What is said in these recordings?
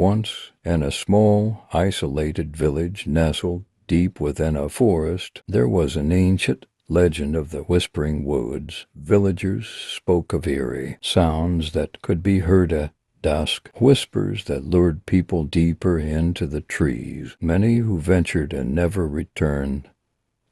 Once, in a small, isolated village nestled deep within a forest, there was an ancient legend of the whispering woods. Villagers spoke of eerie sounds that could be heard at dusk, whispers that lured people deeper into the trees. Many who ventured and never returned,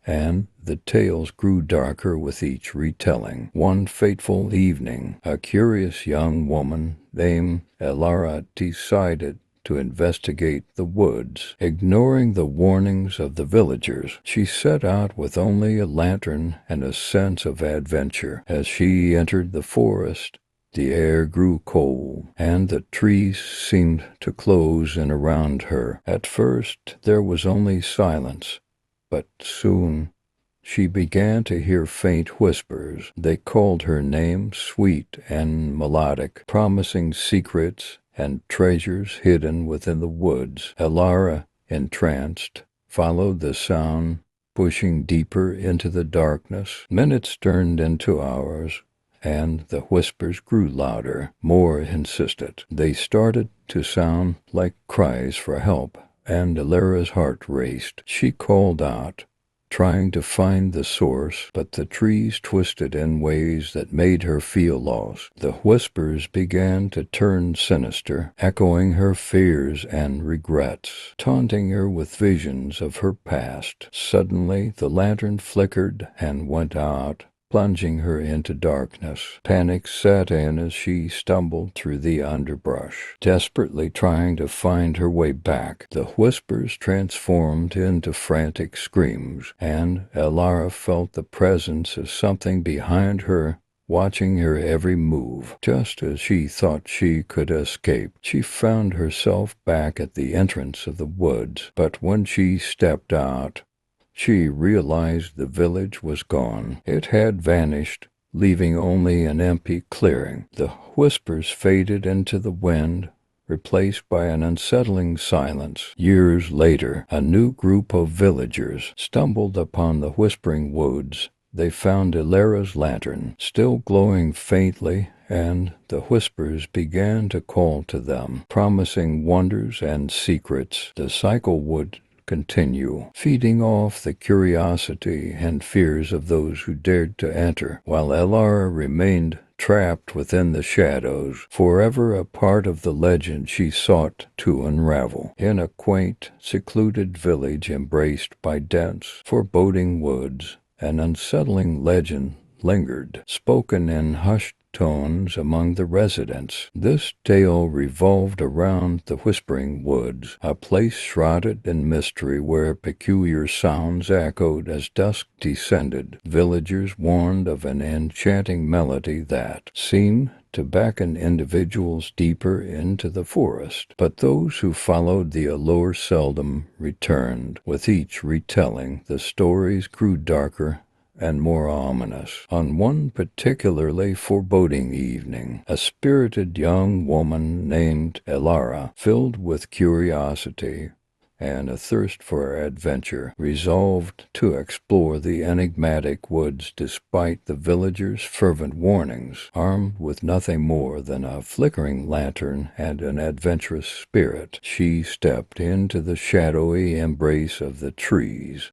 and the tales grew darker with each retelling. One fateful evening, a curious young woman named Elara decided to investigate the woods. Ignoring the warnings of the villagers, she set out with only a lantern and a sense of adventure. As she entered the forest, the air grew cold, and the trees seemed to close in around her. At first there was only silence, but soon she began to hear faint whispers. They called her name, sweet and melodic, promising secrets and treasures hidden within the woods. Elara, entranced, followed the sound, pushing deeper into the darkness. Minutes turned into hours, and the whispers grew louder, more insistent. They started to sound like cries for help, and Elara's heart raced. She called out, trying to find the source, but the trees twisted in ways that made her feel lost. The whispers began to turn sinister, echoing her fears and regrets, taunting her with visions of her past. Suddenly, the lantern flickered and went out, plunging her into darkness. Panic set in as she stumbled through the underbrush, desperately trying to find her way back. The whispers transformed into frantic screams, and Elara felt the presence of something behind her, watching her every move. Just as she thought she could escape, she found herself back at the entrance of the woods. But when she stepped out, she realized the village was gone. It had vanished, leaving only an empty clearing. The whispers faded into the wind, replaced by an unsettling silence. Years later, a new group of villagers stumbled upon the whispering woods. They found Elara's lantern, still glowing faintly, and the whispers began to call to them, promising wonders and secrets. The cycle would continue, feeding off the curiosity and fears of those who dared to enter, while Elara remained trapped within the shadows, forever a part of the legend she sought to unravel. In a quaint, secluded village embraced by dense, foreboding woods, an unsettling legend lingered, spoken in hushed tones among the residents. This tale revolved around the Whispering Woods, a place shrouded in mystery where peculiar sounds echoed as dusk descended. Villagers warned of an enchanting melody that seemed to beckon individuals deeper into the forest. But those who followed the allure seldom returned. With each retelling, the stories grew darker and more ominous. On one particularly foreboding evening, a spirited young woman named Elara, filled with curiosity and a thirst for adventure, resolved to explore the enigmatic woods despite the villagers' fervent warnings. Armed with nothing more than a flickering lantern and an adventurous spirit, she stepped into the shadowy embrace of the trees.